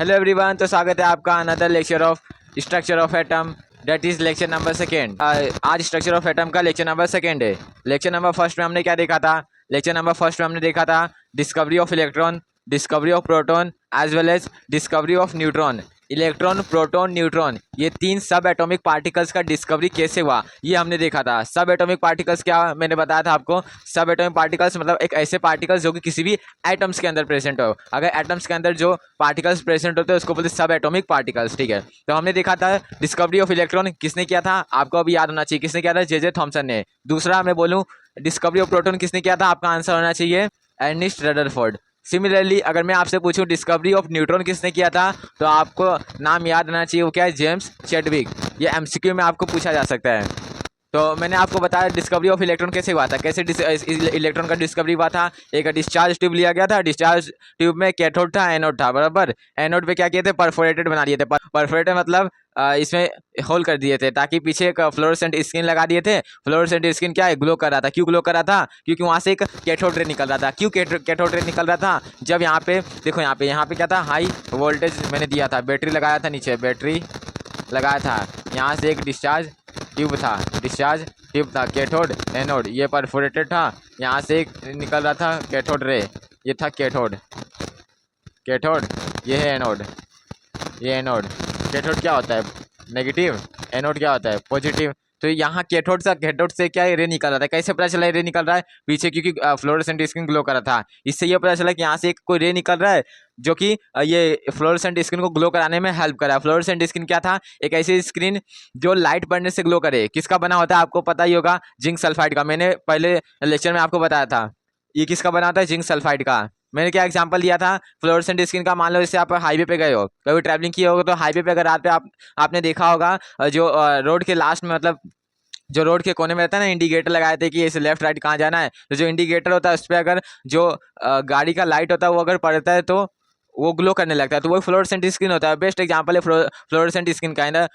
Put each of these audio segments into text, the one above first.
Hello everyone, तो स्वागत है आपका another lecture of structure of atom, that is lecture number second. आज स्ट्रक्चर ऑफ एटम का लेक्चर नंबर सेकेंड है। लेक्चर नंबर फर्स्ट में हमने क्या देखा था? लेक्चर नंबर फर्स्ट में हमने देखा था discovery of electron, discovery of proton as well as discovery of neutron. Electron, proton, neutron, ये तीन सब एटॉमिक पार्टिकल्स का डिस्कवरी कैसे हुआ ये हमने देखा था। सब एटॉमिक पार्टिकल्स क्या मैंने बताया था आपको? सब एटॉमिक पार्टिकल्स मतलब एक ऐसे पार्टिकल्स जो कि किसी भी एटम्स के अंदर प्रेजेंट हो। अगर एटम्स के अंदर जो पार्टिकल्स प्रेजेंट होते हैं उसको बोलते सब एटॉमिक पार्टिकल्स। ठीक है, तो हमने देखा था डिस्कवरी ऑफ इलेक्ट्रॉन किसने किया था? आपको अभी याद होना चाहिए किसने किया था? जे थॉमसन ने। दूसरा मैं बोलूँ डिस्कवरी ऑफ प्रोटॉन किसने किया था? आपका आंसर होना चाहिए अर्नेस्ट रदरफोर्ड। सिमिलरली अगर मैं आपसे पूछूं डिस्कवरी ऑफ न्यूट्रॉन किसने किया था, तो आपको नाम याद रहना चाहिए, वो क्या है? James Chadwick. ये एमसीक्यू में आपको पूछा जा सकता है। तो मैंने आपको बताया डिस्कवरी ऑफ इलेक्ट्रॉन कैसे हुआ था, कैसे इलेक्ट्रॉन का डिस्कवरी हुआ था। एक डिस्चार्ज ट्यूब लिया गया था, डिस्चार्ज ट्यूब में कैथोड था, एनोड था, बराबर। एनोड पे क्या किए थे? परफोरेटेड बना दिए थे। परफोरेटेड मतलब इसमें होल कर दिए थे ताकि पीछे एक फ्लोरोसेंट स्क्रीन लगा दिए थे। फ्लोरोसेंट स्क्रीन क्या है? ग्लो कर रहा था। क्यों ग्लो कर रहा था? क्योंकि वहाँ से एक कैथोड रे निकल रहा था। क्यों कैथोड रे निकल रहा था? जब यहाँ पे देखो, यहाँ पे क्या था? हाई वोल्टेज मैंने दिया था, बैटरी लगाया था, नीचे बैटरी लगाया था। यहाँ से एक डिस्चार्ज ट्यूब था, डिस्चार्ज ट्यूब था, कैथोड एनोड, ये परफोरेटेड था। यहाँ से एक निकल रहा था कैथोड रे, ये था कैथोड। कैथोड ये है एनोड, ये एनोड। कैथोड क्या होता है? नेगेटिव। एनोड क्या होता है? पॉजिटिव। तो यहाँ कैथोड से क्या रे निकल रहा था? कैसे पता चला रे निकल रहा है? पीछे क्योंकि फ्लोरोसेंट स्क्रीन ग्लो कर रहा था, इससे ये पता चला कि यहाँ से एक कोई रे निकल रहा है जो कि ये फ्लोरोसेंट स्क्रीन को ग्लो कराने में हेल्प कर रहा है। फ्लोरोसेंट स्क्रीन क्या था? एक ऐसी स्क्रीन जो लाइट पड़ने से ग्लो करे। किसका बना होता है आपको पता ही होगा? जिंक सल्फाइड का। मैंने पहले लेक्चर में आपको बताया था ये किसका बना होता है? जिंक सल्फाइड का। मैंने क्या एग्जांपल दिया था? फ्लोरोसेंट स्क्रीन का। मान लो जैसे आप हाईवे पे गए हो, कभी ट्रैवलिंग किए होगा, तो हाईवे पे अगर रात पे आपने देखा होगा जो रोड के लास्ट में, मतलब जो रोड के कोने में रहता है ना, इंडिकेटर लगाए थे कि इस लेफ्ट राइट कहाँ जाना है। तो जो इंडिकेटर होता है उस पर अगर जो गाड़ी का लाइट होता है वो अगर पड़ता है तो वो ग्लो करने लगता है, तो वो फ्लोरोसेंट स्क्रीन होता है। बेस्ट एग्जांपल है फ्लोरोसेंट स्क्रीन का इन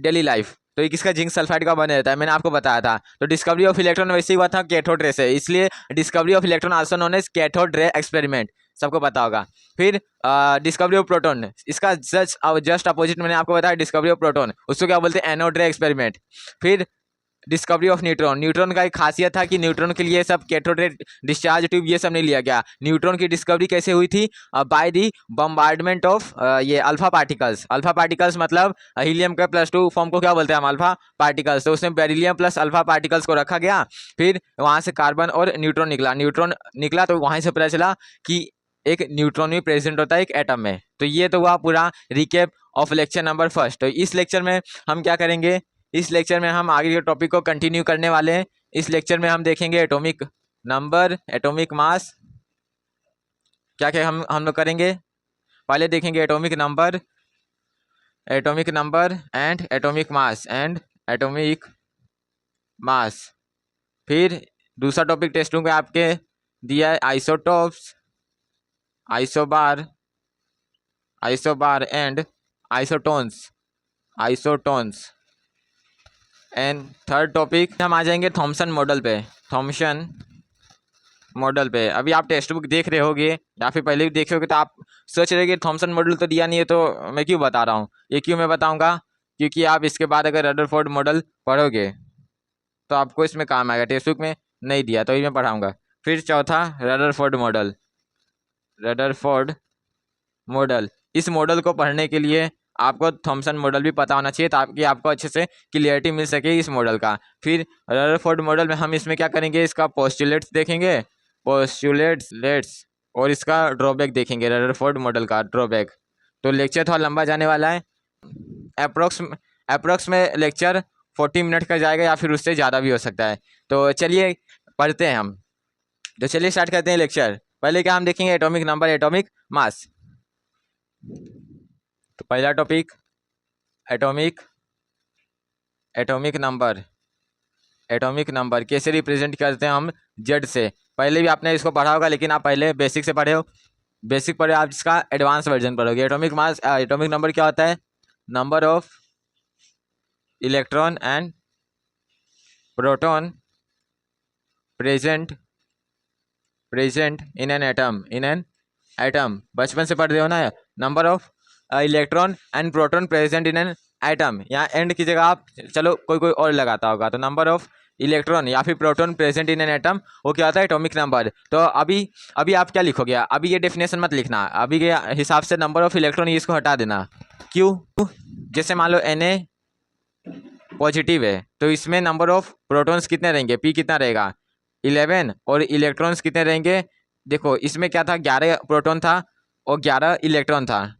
डेली लाइफ। तो ये किसका? जिंक सल्फाइड का बने रहता है, मैंने आपको बताया था। तो डिस्कवरी ऑफ इलेक्ट्रॉन वैसे ही हुआ था कैथोड रे से, इसलिए discovery of electron also known as cathode ray experiment, सबको पता होगा। फिर डिस्कवरी ऑफ प्रोटॉन, इसका जस्ट अपोजिट मैंने आपको बताया डिस्कवरी ऑफ प्रोटॉन, उसको क्या बोलते हैं? एनोड रे एक्सपेरिमेंट। फिर डिस्कवरी ऑफ न्यूट्रॉन, न्यूट्रॉन का एक खासियत था कि न्यूट्रॉन के लिए सब कैथोड रे डिस्चार्ज ट्यूब ये सब नहीं लिया गया। न्यूट्रॉन की डिस्कवरी कैसे हुई थी? बाय दी बम्बार्डमेंट ऑफ ये अल्फा पार्टिकल्स। अल्फा पार्टिकल्स मतलब हीलियम के +2 फॉर्म को क्या बोलते हैं हम? Alpha particles. तो उसमें बेरिलियम प्लस अल्फा पार्टिकल्स को रखा गया, फिर वहाँ से कार्बन और न्यूट्रॉन निकला। न्यूट्रॉन निकला तो वहाँ से पता चला कि एक न्यूट्रॉन भी प्रेजेंट होता है एक एटम में। तो ये तो हुआ पूरा recap of lecture number first. तो इस लेक्चर में हम क्या करेंगे? इस लेक्चर में हम आगे के टॉपिक को कंटिन्यू करने वाले हैं। इस लेक्चर में हम देखेंगे एटॉमिक नंबर, एटॉमिक मास, क्या क्या हम लोग करेंगे। पहले देखेंगे atomic number and atomic mass. फिर दूसरा टॉपिक टेस्ट में आपके दिया है isotopes, isobar and isotones. And third topic हम आ जाएंगे थॉमसन मॉडल पे। थॉमसन मॉडल पे अभी आप टेक्स्ट बुक देख रहे होगे या फिर पहले भी देखे होगे, तो आप सोच रहे कि थॉमसन मॉडल तो दिया नहीं है, तो मैं क्यों बता रहा हूँ? ये क्यों मैं बताऊंगा? क्योंकि आप इसके बाद अगर रदरफोर्ड मॉडल पढ़ोगे तो आपको इसमें काम आएगा। टेक्स्ट बुक में नहीं दिया तो ये मैं पढ़ाऊँगा। फिर चौथा रदरफोर्ड मॉडल। इस मॉडल को पढ़ने के लिए आपको थॉमसन मॉडल भी पता होना चाहिए ताकि आपको अच्छे से क्लियरिटी मिल सके इस मॉडल का। फिर रदरफोर्ड मॉडल में हम इसमें क्या करेंगे? इसका पोस्टुलेट्स देखेंगे, पोस्टुलेट्स, और इसका ड्रॉबैक देखेंगे, रदरफोर्ड मॉडल का ड्रॉबैक। तो लेक्चर थोड़ा लंबा जाने वाला है। अप्रोक्स में लेक्चर 40 मिनट का जाएगा या फिर उससे ज़्यादा भी हो सकता है। तो चलिए पढ़ते हैं हम। तो चलिए स्टार्ट करते हैं लेक्चर। पहले क्या हम देखेंगे? Atomic number, atomic mass. तो पहला टॉपिक एटॉमिक नंबर कैसे रिप्रेजेंट करते हैं हम? जेड से। पहले भी आपने इसको पढ़ा होगा, लेकिन आप पहले बेसिक से पढ़े हो। बेसिक पढ़े, आप इसका एडवांस वर्जन पढ़ोगे। एटॉमिक नंबर क्या होता है? Number of electron and proton present in an atom. बचपन से पढ़ रहे हो ना? Number of electron and proton present in an atom. यहाँ एंड की जगह आप चलो कोई और लगाता होगा, तो नंबर ऑफ इलेक्ट्रॉन या फिर proton present in an atom वो क्या होता है, एटॉमिक नंबर। तो अभी अभी आप क्या लिखोगे, अभी ये डेफिनेशन मत लिखना, अभी के हिसाब से नंबर ऑफ इलेक्ट्रॉन इसको हटा देना। क्यों? जैसे मान लो Na पॉजिटिव है तो इसमें नंबर ऑफ प्रोटॉन्स कितने रहेंगे, P कितना रहेगा 11, और इलेक्ट्रॉन्स कितने रहेंगे, देखो इसमें क्या था 11 प्रोटॉन था और 11 इलेक्ट्रॉन था,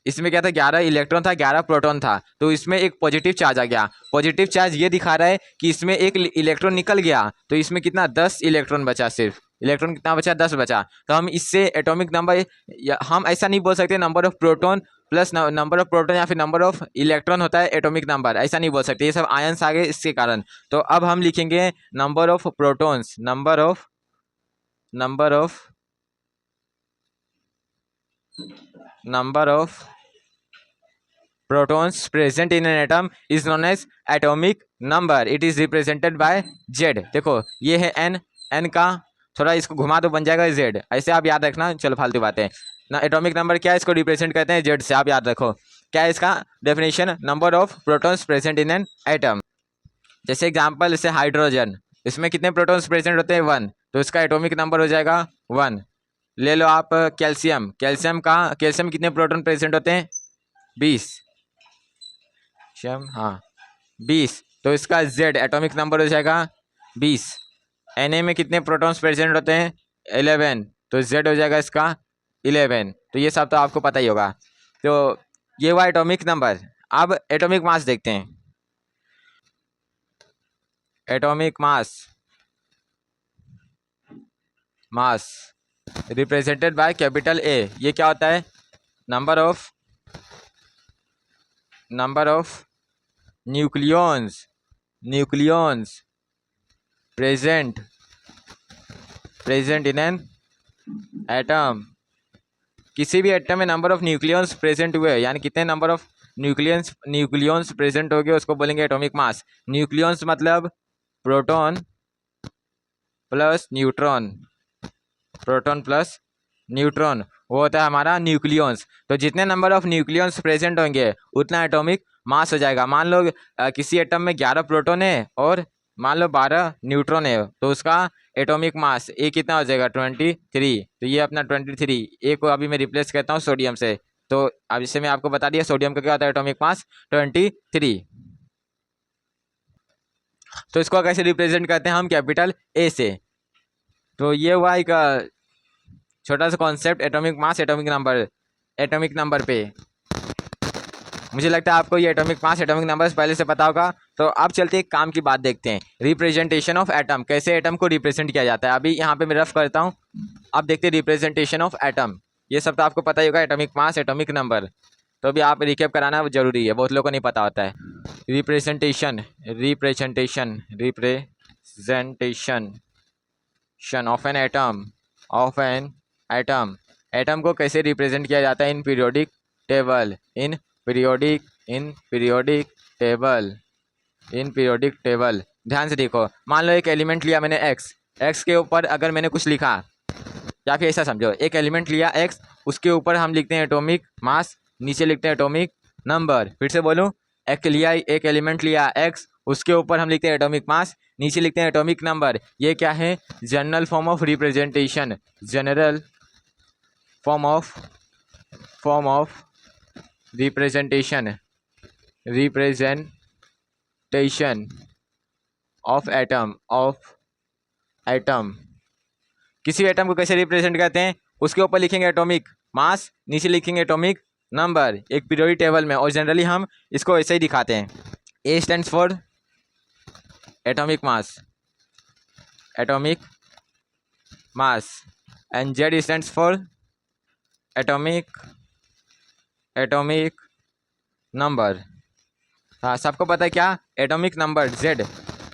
इसमें क्या था 11 इलेक्ट्रॉन था 11 प्रोटॉन था, तो इसमें एक पॉजिटिव चार्ज आ गया। पॉजिटिव चार्ज ये दिखा रहा है कि इसमें एक इलेक्ट्रॉन निकल गया, तो इसमें कितना 10 इलेक्ट्रॉन बचा, सिर्फ इलेक्ट्रॉन कितना बचा 10 बचा। तो हम इससे एटॉमिक नंबर, हम ऐसा नहीं बोल सकते number of proton plus number of proton या फिर नंबर ऑफ इलेक्ट्रॉन होता है एटॉमिक नंबर, ऐसा नहीं बोल सकते, ये सब आयंस आ गए इसके कारण। तो अब हम लिखेंगे number of protons, number of protons present in an atom is known as atomic number. It is represented by Z। देखो ये है n, n का थोड़ा इसको घुमा दो बन जाएगा z, ऐसे आप याद रखना। चलो फालतू बातें ना, एटॉमिक नंबर क्या है, इसको रिप्रेजेंट करते हैं z से, आप याद रखो। क्या है इसका definition, number of protons present in an atom. जैसे एग्जांपल, जैसे हाइड्रोजन, इसमें कितने प्रोटॉन्स प्रेजेंट होते हैं 1, तो इसका एटॉमिक नंबर हो जाएगा 1। ले लो आप कैल्शियम, कैल्शियम कितने प्रोटॉन प्रेजेंट होते हैं 20, हाँ 20, तो इसका Z एटॉमिक नंबर हो जाएगा 20। Na में कितने प्रोटॉन्स प्रेजेंट होते हैं 11, तो Z हो जाएगा इसका 11। तो ये सब तो आपको पता ही होगा। तो ये हुआ एटॉमिक नंबर। अब एटॉमिक मास देखते हैं। Atomic mass represented by capital A। ये क्या होता है, number of nucleons present in an atom. किसी भी एटम में नंबर ऑफ न्यूक्लियॉन्स प्रेजेंट हुए, यानी कितने नंबर ऑफ न्यूक्लियॉन्स प्रेजेंट हो गए, उसको बोलेंगे एटॉमिक मास। न्यूक्लियॉन्स मतलब प्रोटॉन प्लस न्यूट्रॉन, वो होता है हमारा न्यूक्लियॉन्स। तो जितने नंबर ऑफ न्यूक्लियॉन्स प्रेजेंट होंगे उतना एटॉमिक मास हो जाएगा। मान लो किसी एटम में 11 प्रोटॉन है और मान लो 12 न्यूट्रॉन है, तो उसका एटॉमिक मास ए कितना हो जाएगा 23। तो ये अपना 23, ए को अभी मैं रिप्लेस करता हूँ सोडियम से। तो अब इससे मैं आपको बता दिया सोडियम का क्या होता है एटॉमिक मास 23। तो इसको कैसे रिप्रेजेंट करते हैं हम, कैपिटल ए से। तो ये हुआ एक छोटा सा concept atomic mass atomic number पे। मुझे लगता है आपको ये एटॉमिक मास एटॉमिक नंबर्स पहले से पता होगा। तो अब चलते एक काम की बात देखते हैं, रिप्रेजेंटेशन ऑफ एटम, कैसे एटम को रिप्रेजेंट किया जाता है। अभी यहाँ पे मैं रफ करता हूँ, अब देखते हैं रिप्रेजेंटेशन ऑफ एटम। ये सब तो आपको पता ही होगा, एटॉमिक मास एटॉमिक नंबर, तो अभी आप रिकेप कराना जरूरी है, बहुत लोगों को नहीं पता होता है। रिप्रेजेंटेशन ऑफ एन एटम को कैसे रिप्रेजेंट किया जाता है, इन पीरियोडिक टेबल। ध्यान से देखो, मान लो एक एलिमेंट लिया मैंने एक्स के ऊपर अगर मैंने कुछ लिखा, या फिर ऐसा समझो एक एलिमेंट लिया एक्स, उसके ऊपर हम लिखते हैं एटॉमिक मास, नीचे लिखते हैं एटॉमिक नंबर। फिर से बोलूँ, एक एलिमेंट लिया एक्स, उसके ऊपर हम लिखते हैं एटॉमिक मास, नीचे लिखते हैं एटॉमिक नंबर। ये क्या है, general form of representation of atom. किसी एटम को कैसे रिप्रेजेंट करते हैं, उसके ऊपर लिखेंगे एटॉमिक मास, नीचे लिखेंगे एटॉमिक नंबर एक पीरियोडिक टेबल में, और जनरली हम इसको ऐसे ही दिखाते हैं। ए stands for atomic mass and Z stands for atomic number. हाँ, सबको पता है क्या, atomic number Z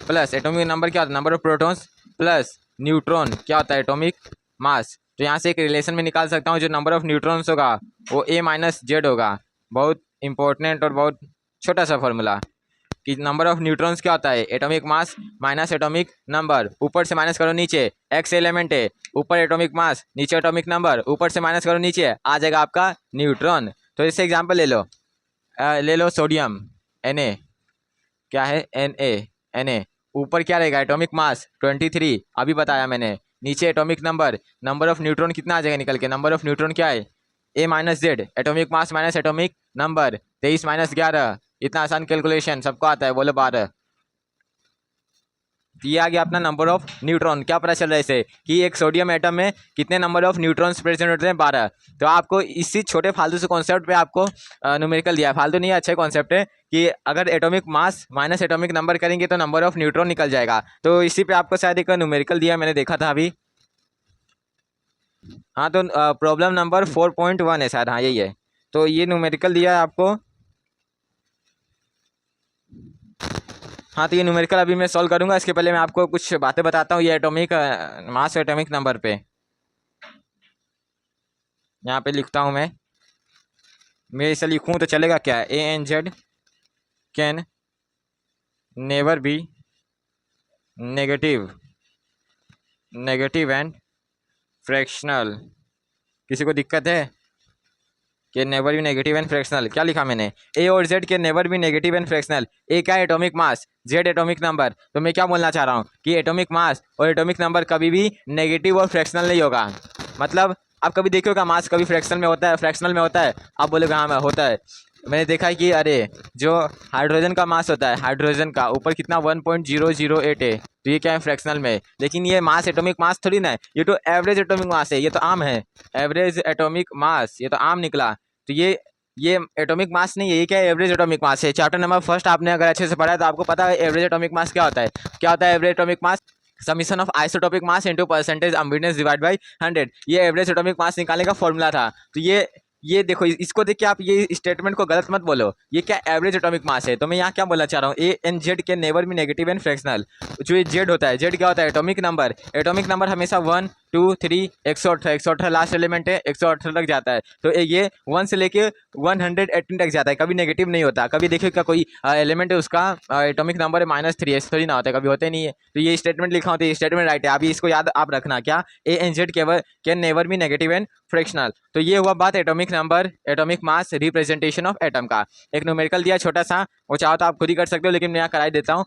plus atomic number क्या होता है, number of protons plus neutron क्या होता है, एटॉमिक मास। तो यहाँ से एक रिलेशन में निकाल सकता हूँ, जो नंबर ऑफ न्यूट्रॉन्स होगा वो A - Z होगा। बहुत इंपॉर्टेंट और बहुत छोटा सा फॉर्मूला। कि नंबर ऑफ न्यूट्रॉन्स क्या होता है, atomic mass minus atomic number, ऊपर से माइनस करो नीचे, एक्स एलिमेंट है, ऊपर एटॉमिक मास, नीचे एटॉमिक नंबर, ऊपर से माइनस करो नीचे, आ जाएगा आपका न्यूट्रॉन। तो इससे एग्जाम्पल ले लो सोडियम Na, क्या है Na, ऊपर क्या रहेगा एटॉमिक मास 23, अभी बताया मैंने, नीचे atomic number, number of neutron कितना आ जाएगा निकल के, नंबर ऑफ न्यूट्रॉन क्या है A minus Z, atomic mass minus atomic number, 23 minus 11, इतना आसान कैलकुलेशन सबको आता है, बोलो 12। ये आ गया अपना नंबर ऑफ न्यूट्रॉन। क्या पता चल रहा है इसे कि एक सोडियम एटम में कितने नंबर ऑफ न्यूट्रॉन्स प्रेजेंट होते हैं, 12। तो आपको इसी छोटे फालतू से कॉन्सेप्ट पे आपको न्यूमेरिकल दिया है, फालतू नहीं है, अच्छा कॉन्सेप्ट है कि अगर atomic mass minus atomic number करेंगे तो नंबर ऑफ न्यूट्रॉन निकल जाएगा। तो इसी पे आपको शायद एक न्यूमेरिकल दिया, मैंने देखा था अभी। हाँ, तो प्रॉब्लम नंबर 4.1 है शायद, हाँ यही है। तो ये न्यूमेरिकल दिया है आपको। हाँ, तो ये न्यूमेरिकल अभी मैं सॉल्व करूंगा, इसके पहले मैं आपको कुछ बातें बताता हूँ ये एटॉमिक मास और एटॉमिक नंबर पे। यहाँ पे लिखता हूँ मैं इसे लिखूँ तो चलेगा क्या, ANZ can never be negative and fractional. किसी को दिक्कत है कि never be negative and fractional, क्या लिखा मैंने, A और Z के never be negative and fractional. A क्या है atomic mass, Z atomic number. तो मैं क्या बोलना चाह रहा हूँ कि एटॉमिक मास और एटॉमिक नंबर कभी भी नेगेटिव और फ्रैक्शनल नहीं होगा। मतलब आप कभी देखोगे मास कभी फ्रैक्शनल में होता है, फ्रैक्शनल में होता है, आप बोलोगे हाँ होता है। मैंने देखा है कि अरे जो हाइड्रोजन का मास होता है, हाइड्रोजन का ऊपर कितना 1.008 है, तो ये क्या है फ्रैक्शनल में। लेकिन ये मास एटॉमिक मास थोड़ी ना है, ये तो एवरेज एटॉमिक मास है, ये तो आम है, एवरेज एटॉमिक मास, ये तो आम निकला। तो ये एटॉमिक मास नहीं है, ये क्या है एवरेज एटॉमिक मास है। चैप्टर नंबर फर्स्ट आपने अगर अच्छे से पढ़ा है तो आपको पता है एवरेज एटॉमिक मास क्या होता है। क्या होता है average atomic mass, summation of isotopic mass into percentage अम्बिगनेस डिवाइड बाय 100। ये एवरेज एटॉमिक मास निकालने का फॉर्मूला था। तो ये देखो, इसको देख के आप ये स्टेटमेंट को गलत मत बोलो, ये क्या एवरेज एटॉमिक मास है। तो मैं यहाँ क्या बोलना चाह रहा हूँ, ANZ के नेवर भी नेगेटिव एंड फ्रैक्शनल। जो ये जेड होता है, जेड क्या होता है एटॉमिक नंबर, एटॉमिक नंबर हमेशा 1 2 3 118 लास्ट एलिमेंट है, 118 तक जाता है। तो ये 1 से लेके 118 तक जाता है, कभी नेगेटिव नहीं होता। कभी देखिए क्या कोई एलिमेंट है उसका एटॉमिक नंबर है -3, ऐसे थोड़ी ना होता है, कभी होते नहीं है। तो ये स्टेटमेंट लिखा होता है, ये स्टेटमेंट राइट है। अभी इसको याद आप रखना, क्या ANZ can never be negative and fractional. तो ये हुआ बात atomic number, atomic mass, representation of atom का। एक न्यूमेरिकल दिया छोटा सा, वो चाहो तो आप खुद ही कर सकते हो, लेकिन मैं यहाँ कराई देता हूँ।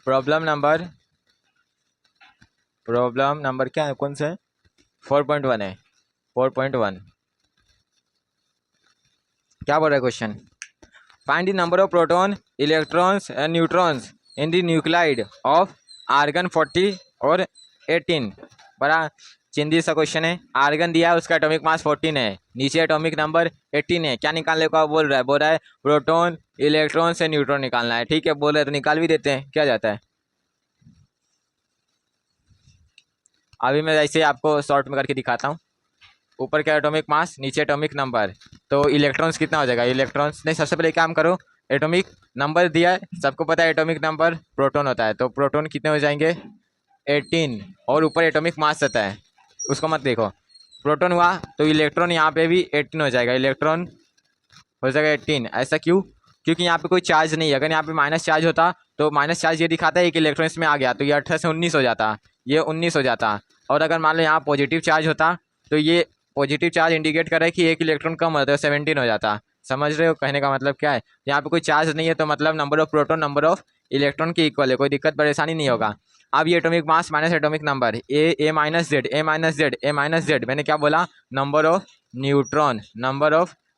प्रॉब्लम नंबर क्या है, कौन सा है, 4.1 है, 4.1। क्या बोल रहा है question, find the number of proton, electrons and neutrons in the nuclide of argon 40 और 18। बड़ा चिंदी सा क्वेश्चन है। आर्गन दिया है, उसका एटॉमिक मास 14 है, नीचे एटॉमिक नंबर 18 है। क्या निकालने को बोल रहा है प्रोटॉन, इलेक्ट्रॉन से न्यूट्रॉन निकालना है। ठीक है, बोल रहे हैं तो निकाल भी देते हैं, क्या जाता है। अभी मैं ऐसे आपको शॉर्ट में करके दिखाता हूँ। ऊपर क्या एटॉमिक मास, नीचे एटॉमिक नंबर, तो इलेक्ट्रॉन्स कितना हो जाएगा, इलेक्ट्रॉन्स नहीं, सबसे पहले काम करो, एटॉमिक नंबर दिया है, सबको पता है एटॉमिक नंबर प्रोटॉन होता है, तो प्रोटॉन कितने हो जाएंगे 18, और ऊपर एटॉमिक मास रहता है, उसको मत देखो। प्रोटॉन हुआ तो इलेक्ट्रॉन यहाँ पे भी 18 हो जाएगा, इलेक्ट्रॉन हो जाएगा 18। ऐसा क्यों, क्योंकि यहाँ पे कोई चार्ज नहीं है। अगर यहाँ पे माइनस चार्ज होता तो माइनस चार्ज ये दिखाता है कि इलेक्ट्रॉन इसमें आ गया, तो ये 18 से 19 हो जाता, ये 19 हो जाता। और अगर मान लो यहाँ पॉजिटिव चार्ज होता तो ये पॉजिटिव चार्ज इंडिकेट कर रहा है कि एक इलेक्ट्रॉन कम होता है, 17 हो जाता। समझ रहे हो कहने का मतलब क्या है। यहाँ पे कोई चार्ज नहीं है तो मतलब number of proton number of electron की इक्वल है, कोई दिक्कत परेशानी नहीं होगा। अब ये atomic mass minus atomic number, A minus Z, मैंने क्या बोला, number of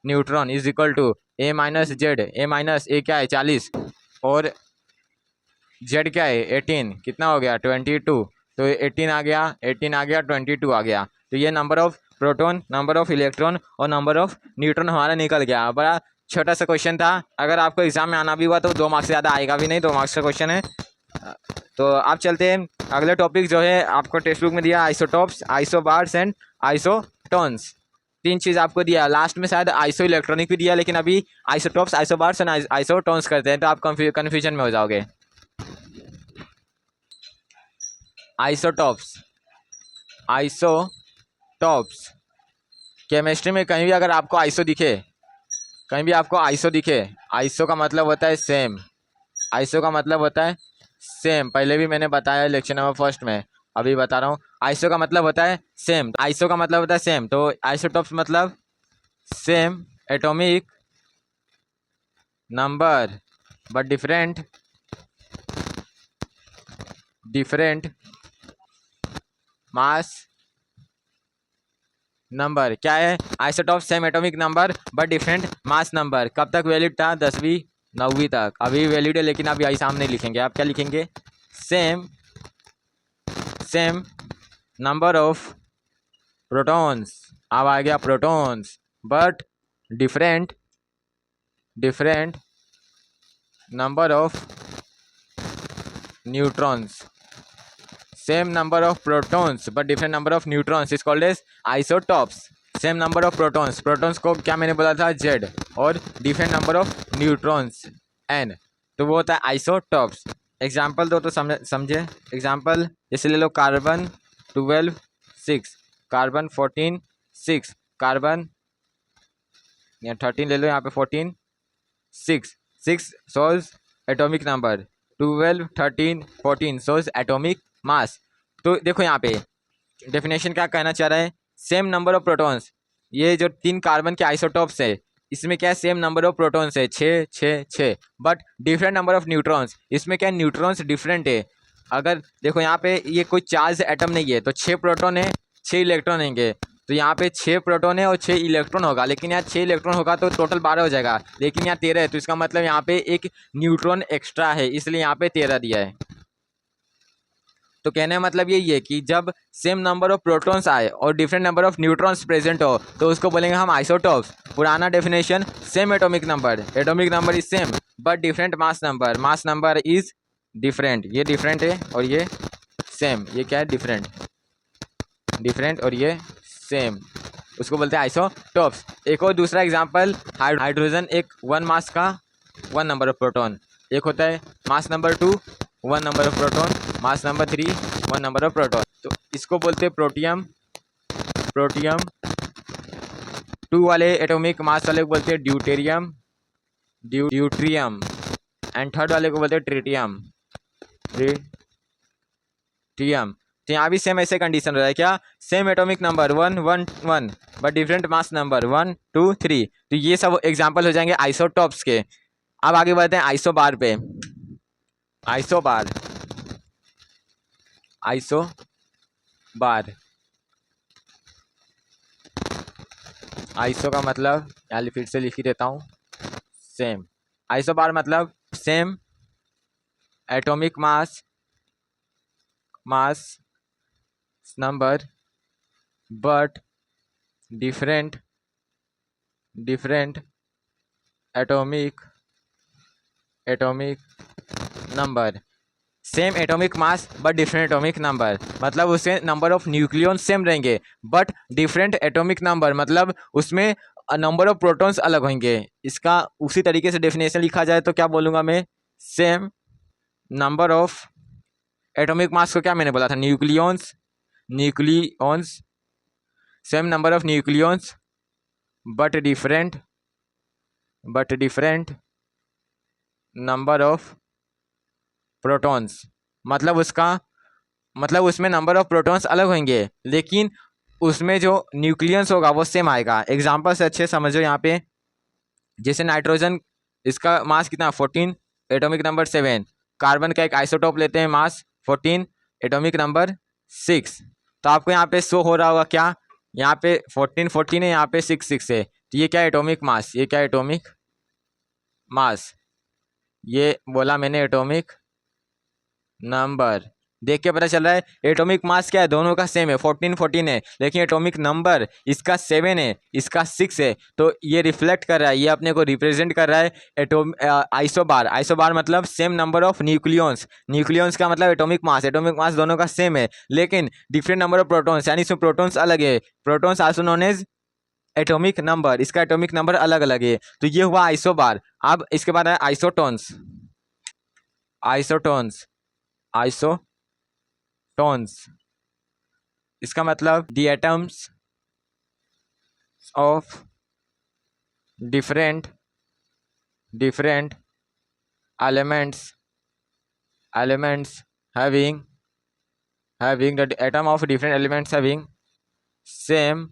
neutron is equal to A minus Z, A क्या है 40, और जेड क्या है 18, कितना हो गया 22। तो 18 आ गया, 22 आ गया। तो ये number of proton, number of electron और नंबर ऑफ न्यूट्रॉन हमारा निकल गया। बड़ा छोटा सा क्वेश्चन था, अगर आपको एग्जाम में आना भी हुआ तो 2 मार्क्स से ज़्यादा आएगा भी नहीं, 2 मार्क्स का क्वेश्चन है। तो आप चलते हैं अगले टॉपिक जो है आपको टेक्स्ट बुक में दिया, आइसोटॉप्स, आइसोबार्स एंड आइसोटोन्स। 3 चीज़ आपको दिया, लास्ट में शायद आइसो इलेक्ट्रॉनिक भी दिया, लेकिन अभी आइसोटॉप्स, आइसोबार्स एंड आइसोटोन्स करते हैं, तो आप कन्फ्यूजन में हो जाओगे। आइसोटॉप्स, केमिस्ट्री में कहीं भी अगर आपको आइसो दिखे कहीं भी आपको आइसो दिखे, आइसो का मतलब होता है सेम, आइसो का मतलब होता है सेम। पहले भी मैंने बताया लेक्चर नंबर फर्स्ट में, अभी बता रहा हूँ। आइसो का मतलब होता है सेम, आइसो का मतलब होता है सेम। तो आइसोटॉप्स मतलब same atomic number but different mass number. क्या है? Isotope same atomic number but different mass number. कब तक वैलिड था? 10वीं 9वीं तक। अभी वैलिड है लेकिन आप यही सामने लिखेंगे। आप क्या लिखेंगे? Same number of protons. अब आ गया protons, but different number of neutrons. Same number of protons but different number of neutrons is called as isotopes. Same number of protons, protons को क्या मैंने बोला था? जेड। और different number of neutrons N, तो वो होता है आइसोटॉप्स। एग्जाम्पल दो तो समझे। एग्जाम्पल जैसे ले लो कार्बन 12 6, कार्बन 14 6, कार्बन 13 ले लो, यहाँ पे 14 6 6 सोल्स एटॉमिक नंबर, 12 13 14 सोल्स एटॉमिक मास। तो देखो यहाँ पे डेफिनेशन क्या कहना चाह रहा है? सेम नंबर ऑफ प्रोटॉन्स, ये जो 3 कार्बन के आइसोटॉप्स है इसमें क्या है? सेम नंबर ऑफ प्रोटॉन्स है 6 6 6, but different number of neutrons. इसमें क्या है? न्यूट्रॉन्स डिफरेंट है। अगर देखो यहाँ पे ये कोई चार्ज एटम नहीं है तो 6 प्रोटॉन है 6 इलेक्ट्रॉन होंगे। तो यहाँ पे 6 प्रोटॉन है और 6 इलेक्ट्रॉन होगा, लेकिन यहाँ 6 इलेक्ट्रॉन होगा तो टोटल 12 हो जाएगा, लेकिन यहाँ 13 है। तो इसका मतलब यहाँ पे एक न्यूट्रॉन एक्स्ट्रा है, इसलिए यहाँ पे 13 दिया है। तो कहने का मतलब यही है कि जब सेम नंबर ऑफ प्रोटॉन्स आए और different number of neutrons present हो तो उसको बोलेंगे हम आइसोटॉप्स। पुराना definition, same atomic number is same but different mass number is different. ये डिफरेंट है और ये सेम। ये क्या है? डिफरेंट और ये सेम, उसको बोलते हैं आइसोटॉप्स। एक और दूसरा एग्जांपल, हाइड्रोजन एक 1 मास का 1 नंबर ऑफ प्रोटॉन, एक होता है mass number 2 1 number of proton, mass number 3 1 number of proton. तो इसको बोलते हैं प्रोटियम 2 वाले एटॉमिक मास वाले को बोलते हैं ड्यूट्रियम एंड थर्ड वाले को बोलते हैं ट्रिटियम। तो यहाँ भी सेम ऐसे कंडीशन हो रहा है। क्या? Same atomic number 1 1 1 but different mass number 1 2 3। तो ये सब एग्जांपल हो जाएंगे आइसोटॉप्स के। अब आगे बढ़ते हैं आइसोबार पे। आइसोबार आइसो का मतलब यहाँ फिर से लिख ही देता हूँ, सेम। आइसोबार मतलब same atomic mass number but different atomic number. Same atomic mass but different atomic number, मतलब उसके नंबर ऑफ न्यूक्लियॉन सेम रहेंगे बट डिफरेंट एटॉमिक नंबर, मतलब उसमें नंबर ऑफ प्रोटॉन्स अलग होंगे। इसका उसी तरीके से डेफिनेशन लिखा जाए तो क्या बोलूँगा मैं? Same number of atomic mass को क्या मैंने बोला था? Nucleons same number of nucleons but different number of protons, मतलब उसमें नंबर ऑफ प्रोटॉन्स अलग होंगे लेकिन उसमें जो न्यूक्लियस होगा वो सेम आएगा। एग्जांपल से अच्छे समझो यहाँ पे, जैसे नाइट्रोजन, इसका मास कितना? 14 एटॉमिक नंबर 7। कार्बन का एक आइसोटोप लेते हैं, मास 14 एटॉमिक नंबर 6। तो आपको यहाँ पे शो हो रहा होगा क्या? यहाँ पे 14 14 है, यहाँ पे 6 6 है। तो ये क्या एटॉमिक मास? ये क्या एटॉमिक मास? ये बोला मैंने एटॉमिक नंबर। देख के पता चल रहा है एटॉमिक मास क्या है? दोनों का सेम है, 14 14 है, लेकिन एटॉमिक नंबर इसका 7 है, इसका 6 है। तो ये रिफ्लेक्ट कर रहा है, ये अपने को रिप्रेजेंट कर रहा है आइसोबार मतलब सेम नंबर ऑफ न्यूक्लियॉन्स का मतलब एटॉमिक मास दोनों का सेम है लेकिन डिफरेंट नंबर ऑफ प्रोटॉन्स, यानी इसमें प्रोटॉन्स अलग है। Protons also known as atomic number, इसका एटॉमिक नंबर अलग अलग है। तो ये हुआ आइसोबार। अब इसके बाद है आइसोटोन्स इसका मतलब the atoms of different different elements having the atom of different elements having same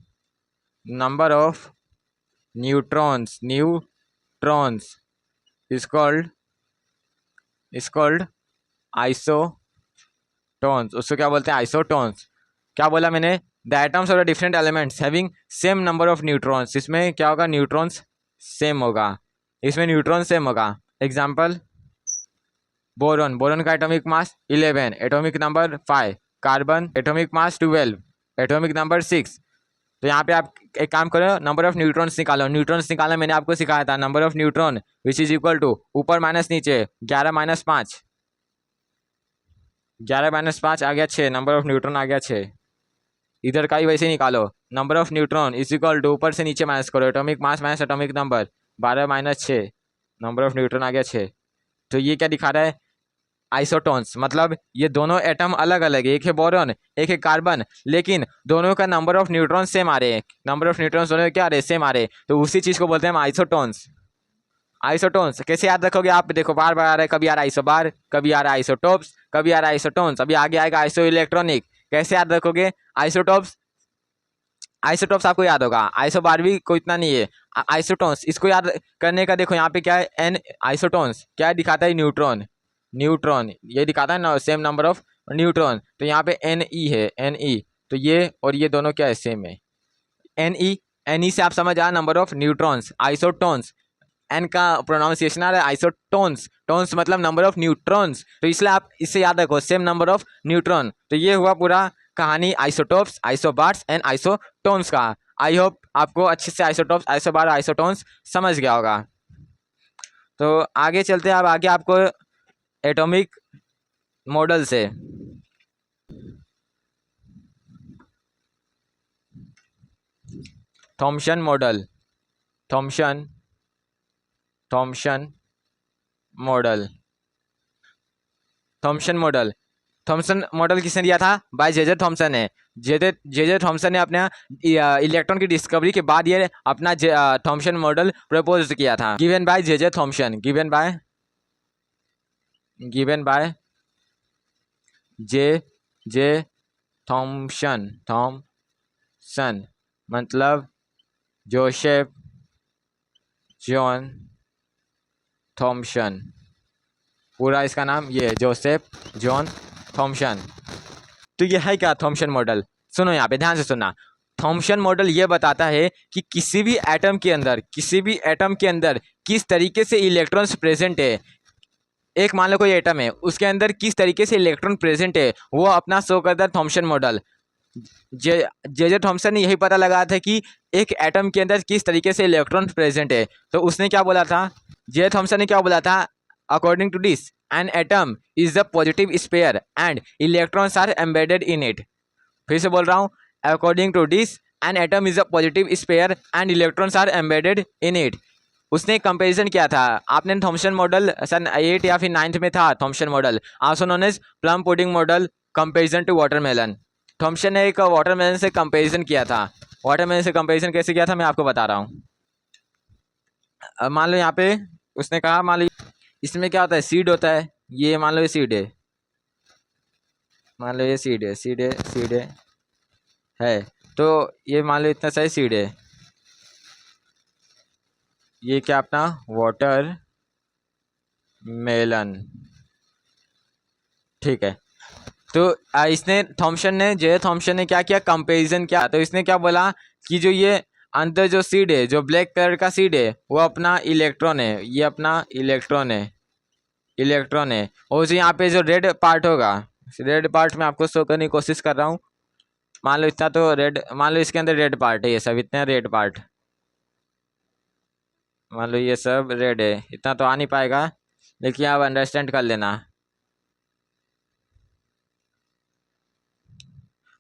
number of neutrons is called isotones. उसको क्या बोलते हैं? आइसोटोन्स। क्या बोला मैंने? The atoms of the different elements having same number of neutrons. इसमें क्या होगा? न्यूट्रॉन्स सेम होगा, इसमें न्यूट्रॉन सेम होगा। एग्जाम्पल, बोरॉन का atomic mass 11, atomic number 5, carbon atomic mass 12, atomic number 6। तो यहाँ पे आप एक काम करो, नंबर ऑफ न्यूट्रॉन्स निकालो। न्यूट्रॉन्स निकालना मैंने आपको सिखाया था। Number of neutron which is equal to, ऊपर माइनस नीचे 11 माइनस 5, 11 माइनस 5 आ गया 6, नंबर ऑफ न्यूट्रॉन आ गया 6। इधर का ही वैसे निकालो, number of neutron is equal to, ऊपर से नीचे माइनस करो, atomic mass minus atomic number, 12 minus 6, number of neutron आ गया 6। तो ये क्या दिखा रहा है? आइसोटोन्स। मतलब ये दोनों एटम अलग अलग है, एक है बोरॉन एक है कार्बन, लेकिन दोनों का नंबर ऑफ न्यूट्रॉन सेम आ रहे हैं। नंबर ऑफ न्यूट्रॉन्स दोनों क्या आ रहे हैं? सेम आ रहे हैं। तो उसी चीज को बोलते हैं हम आइसोटोन्स। आइसोटोन्स कैसे याद रखोगे आप? देखो बार बार आ रहा है, कभी आ रहा है आइसोबार, कभी आ रहा है आइसोटोप्स, कभी आ रहा है आइसोटोन्स, अभी आगे आएगा आइसो इलेक्ट्रॉनिक। कैसे याद रखोगे? आइसोटोप्स, आइसोटोप्स आपको याद होगा, आइसोबार भी कोई इतना नहीं है। आइसोटोन्स इसको याद करने का, देखो यहाँ पे क्या है? एन। आइसोटोन्स क्या दिखाता है? न्यूट्रॉन। न्यूट्रॉन ये दिखाता है ना, सेम नंबर ऑफ न्यूट्रॉन। तो यहाँ पे एन ई है, एन ई। तो ये और ये दोनों क्या है? सेम है। एन ई, एन ई से आप समझ आया number of neutrons. Isotones, N का प्रोनाउंसिएशन आ रहा है आइसोटोन्स, टोन्स मतलब नंबर ऑफ न्यूट्रॉन्स। तो इसलिए आप इससे याद रखो, सेम नंबर ऑफ न्यूट्रॉन। तो ये हुआ पूरा कहानी आइसोटोप्स, आइसोबार्स एंड आइसोटोन्स का। आई होप आपको अच्छे से आइसोटोप्स, आइसोबार, आइसोटोन्स समझ गया होगा। तो आगे चलते हैं। अब आगे आपको एटॉमिक मॉडल से Thomson model, Thomson model, Thomson model. Thomson model किसने दिया था? बाय जे थॉम्सन ने। जे थॉम्सन ने अपने इलेक्ट्रॉन की डिस्कवरी के बाद ये अपना थॉम्सन मॉडल प्रपोज किया था। Given by J Thomson, given by J Thomson मतलब जोसेफ जॉन थॉम्सन। पूरा इसका नाम ये है, जोसेफ जॉन थॉम्सन। तो ये है क्या? Thomson model. सुनो यहाँ पे ध्यान से सुनना। थॉम्सन मॉडल ये बताता है कि किसी भी एटम के अंदर किस तरीके से इलेक्ट्रॉन्स प्रेजेंट है। एक मान लो कोई एटम है, उसके अंदर किस तरीके से इलेक्ट्रॉन प्रेजेंट है, वो अपना शो करता है थॉम्सन मॉडल। जे थॉम्सन ने यही पता लगाया था कि एक एटम के अंदर किस तरीके से इलेक्ट्रॉन प्रेजेंट है। तो उसने क्या बोला था? जे थॉम्सन ने क्या बोला था? According to this an atom is the positive sphere and electrons are embedded in it. फिर से बोल रहा हूँ, according to this an atom is a positive sphere and electrons are embedded in it. उसने कंपैरिजन किया था। आपने Thomson model सन 8 या फिर 9th में था Thomson model, also known as plum pudding model comparison to watermelon. Thomson ने एक वाटरमेलन से कंपैरिजन किया था। वाटरमेलन से कंपैरिजन कैसे किया था मैं आपको बता रहा हूँ। मान लो यहाँ पे उसने कहा, मान लो इसमें क्या होता है? सीड होता है। ये मान लो ये सीड है, मान लो ये सीड है। तो ये मान लो इतना सारी सीड है। ये क्या अपना वाटर मेलन, ठीक है। तो इसने जे थॉम्सन ने क्या किया? कंपैरिजन किया। तो इसने क्या बोला कि जो ये अंदर जो सीड है, जो ब्लैक कलर का सीड है, वो अपना इलेक्ट्रॉन है। ये अपना इलेक्ट्रॉन है। और जो यहाँ पे जो रेड पार्ट होगा, रेड पार्ट में आपको शो करने की कोशिश कर रहा हूँ। मान लो इतना तो रेड, मान लो इसके अंदर रेड पार्ट है, ये सब इतने रेड पार्ट, मान लो ये सब रेड है। इतना तो आ नहीं पाएगा, लेकिन आप अंडरस्टैंड कर लेना।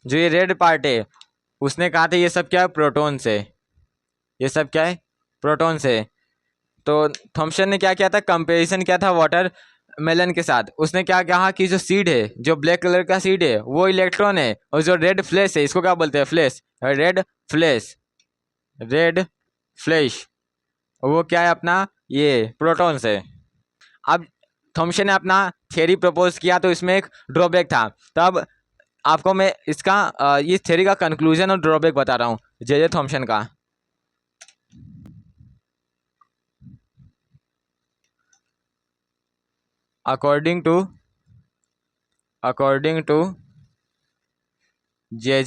जो ये रेड पार्ट है, उसने कहा था ये सब क्या है? प्रोटॉन्स है। ये सब क्या है? प्रोटॉन्स है। तो थॉम्सन ने क्या किया था? कंपैरिजन किया था वाटर मेलन के साथ। उसने क्या कहा कि जो सीड है, जो ब्लैक कलर का सीड है, वो इलेक्ट्रॉन है, और जो रेड फ्लैश है, इसको क्या बोलते हैं? फ्लैश, रेड फ्लैश, वो क्या है? अपना ये प्रोटॉन से। अब थॉमसन ने अपना थ्योरी प्रपोज किया तो इसमें एक ड्रॉबैक था। तब आपको मैं इसका इस थ्योरी का कंक्लूजन और ड्रॉबैक बता रहा हूँ जे थॉमसन का। According to J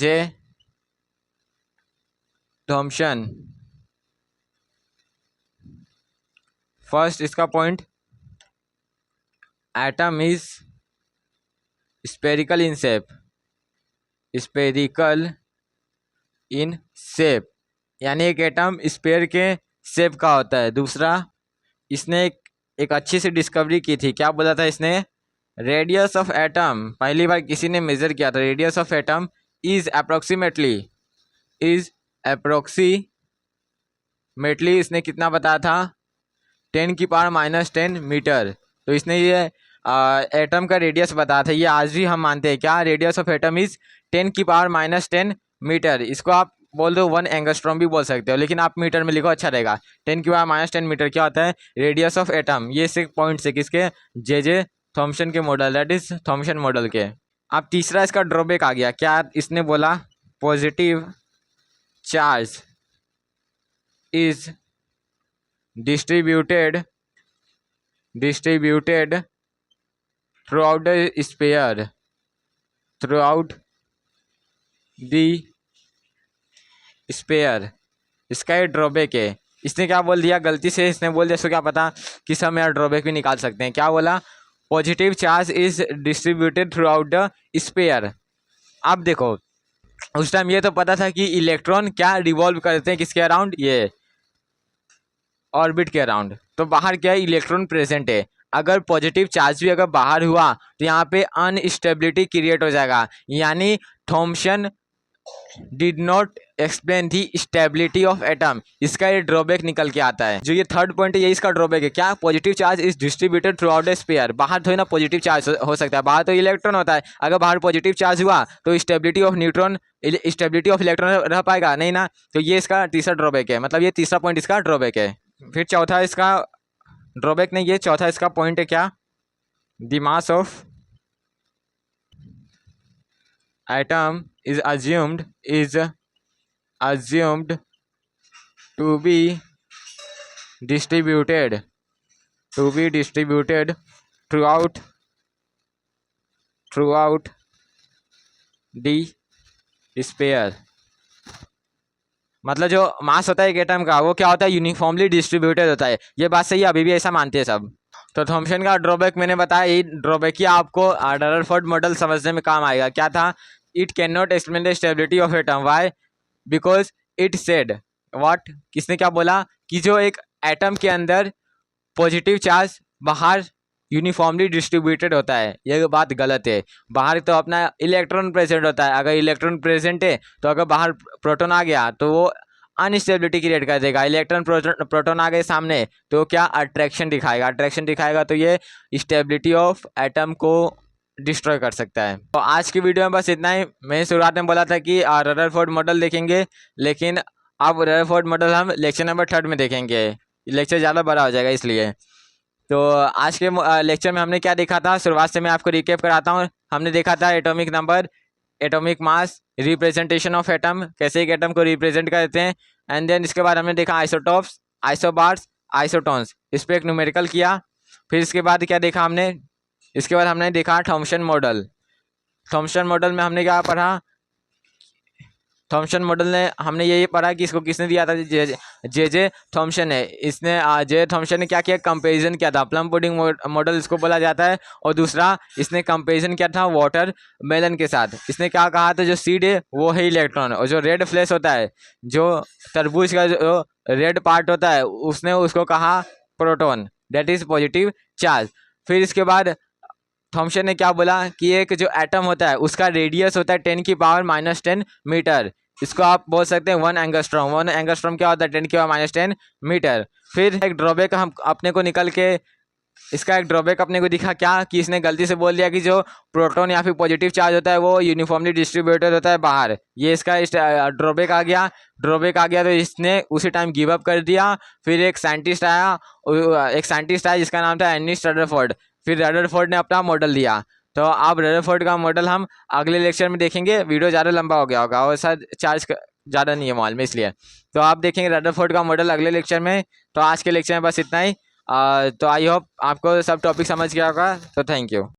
Thomson, first इसका point, atom is spherical in shape, spherical in shape, यानी एक एटम स्पेयर के शेप का होता है। दूसरा, इसने एक अच्छी सी डिस्कवरी की थी। क्या बोला था इसने? रेडियस ऑफ एटम, पहली बार किसी ने मेजर किया था। Radius of atom is approximately इसने कितना बताया था? 10⁻⁻10 मीटर। तो इसने ये एटम का रेडियस बताया था। ये आज भी हम मानते हैं। क्या? Radius of atom is 10⁻⁻10 metre. इसको आप बोल दो 1 एंगस्ट्रॉम भी बोल सकते हो, लेकिन आप मीटर में लिखो, अच्छा रहेगा। 10⁻⁻10 मीटर क्या होता है? Radius of atom. ये सिर्फ पॉइंट से किसके? जे थॉमसन के model, that is Thompson model के। अब तीसरा इसका ड्रॉबैक आ गया। क्या इसने बोला? Positive charge is distributed throughout the sphere, throughout the sphere। इसका ये ड्रॉबैक है। इसने क्या बोल दिया? गलती से इसने बोल दिया, इसको क्या पता कि हम यार ड्रॉबैक भी निकाल सकते हैं। क्या बोला? Positive charge is distributed throughout the sphere. अब देखो, उस टाइम ये तो पता था कि इलेक्ट्रॉन क्या रिवॉल्व करते हैं किसके अराउंड? ये ऑर्बिट के अराउंड। तो बाहर क्या है? इलेक्ट्रॉन प्रेजेंट है। अगर पॉजिटिव चार्ज भी अगर बाहर हुआ तो यहाँ पे अनस्टेबिलिटी क्रिएट हो जाएगा। यानी Thomson did not explain the stability of atom. इसका ये ड्रॉबैक निकल के आता है। जो ये थर्ड पॉइंट है, ये इसका ड्रॉबैक है। क्या? Positive charge is distributed throughout the sphere. बाहर थोड़ी ना पॉजिटिव चार्ज हो सकता है, बाहर तो इलेक्ट्रॉन होता है। अगर बाहर पॉजिटिव चार्ज हुआ तो स्टेबिलिटी ऑफ इलेक्ट्रॉन रह पाएगा नहीं ना। तो ये इसका तीसरा ड्रॉबैक है। मतलब ये तीसरा पॉइंट इसका ड्रॉबैक है। फिर चौथा इसका ड्रॉबैक नहीं, ये चौथा इसका पॉइंट है। क्या? The mass of atom is assumed to be distributed throughout the sphere। मतलब जो मास होता है एक एटम का, वो क्या होता है? यूनिफॉर्मली डिस्ट्रीब्यूटेड होता है। ये बात सही है, अभी भी ऐसा मानते हैं सब। तो थॉमसन का ड्रॉबैक मैंने बताया। ये ड्रॉबैक ही आपको रदरफोर्ड मॉडल समझने में काम आएगा। क्या था? It can not explain the stability of atom. Why? Because it said what? किसने क्या बोला? कि जो एक एटम के अंदर पॉजिटिव चार्ज बाहर यूनिफॉर्मली डिस्ट्रीब्यूटेड होता है। ये बात गलत है। बाहर तो अपना इलेक्ट्रॉन प्रेजेंट होता है। अगर इलेक्ट्रॉन प्रेजेंट है तो अगर बाहर प्रोटॉन आ गया तो वो अनस्टेबिलिटी क्रिएट कर देगा। इलेक्ट्रॉन प्रोटॉन आ गए सामने तो क्या? अट्रैक्शन दिखाएगा तो ये स्टेबिलिटी ऑफ एटम को डिस्ट्रॉय कर सकता है। तो आज की वीडियो में बस इतना ही। मैं शुरुआत में बोला था कि रदरफोर्ड मॉडल देखेंगे, लेकिन अब रदरफोर्ड मॉडल हम लेक्चर नंबर 3 में देखेंगे। लेक्चर ज़्यादा बड़ा हो जाएगा इसलिए। तो आज के लेक्चर में हमने क्या देखा था? शुरुआत से मैं आपको रिकैप कराता हूँ। हमने देखा था atomic number, atomic mass, representation of atom, कैसे एक एटम को रिप्रेजेंट करते हैं। एंड देन इसके बाद हमने देखा आइसोटॉप्स, आइसोबार्स, आइसोटॉन्स। इस पर एक न्यूमेरिकल किया। फिर इसके बाद क्या देखा हमने? इसके बाद हमने देखा थॉमसन मॉडल। थॉमसन मॉडल में हमने क्या पढ़ा? थॉमसन मॉडल ने हमने ये पढ़ा कि इसको किसने दिया था? जे थॉमसन है। इसने जे थॉमसन ने क्या किया? कंपैरिजन किया था। प्लम पुडिंग मॉडल इसको बोला जाता है। और दूसरा, इसने कंपैरिजन किया था वाटर मेलन के साथ। इसने क्या कहा था? जो सीड है वो है इलेक्ट्रॉन, और जो रेड फ्लैश होता है, जो तरबूज का जो रेड पार्ट होता है, उसने उसको कहा proton, that is positive charge. फिर इसके बाद थॉमसन ने क्या बोला कि एक जो एटम होता है उसका रेडियस होता है 10⁻⁻10 मीटर। इसको आप बोल सकते हैं 1 एंगस्ट्रॉम। 1 एंगस्ट्रॉम क्या होता है? 10⁻⁻10 मीटर। फिर एक ड्रॉबैक हम अपने को निकल के इसका एक ड्रॉबैक अपने को दिखा क्या कि इसने गलती से बोल दिया कि जो प्रोटॉन या फिर पॉजिटिव चार्ज होता है वो यूनिफॉर्मली डिस्ट्रीब्यूटेड होता है बाहर। ये इसका ड्रॉबैक आ गया। तो इसने उसी टाइम गिव अप कर दिया। फिर एक साइंटिस्ट आया जिसका नाम था एर्नेस्ट रदरफोर्ड। फिर रदरफोर्ड ने अपना मॉडल दिया। तो अब रदरफोर्ड का मॉडल हम अगले लेक्चर में देखेंगे। वीडियो ज़्यादा लंबा हो गया होगा और शायद चार्ज ज़्यादा नहीं है मोबाइल में, इसलिए तो आप देखेंगे रदरफोर्ड का मॉडल अगले लेक्चर में। तो आज के लेक्चर में बस इतना ही। तो आई होप आपको सब टॉपिक समझ गया होगा। तो थैंक यू।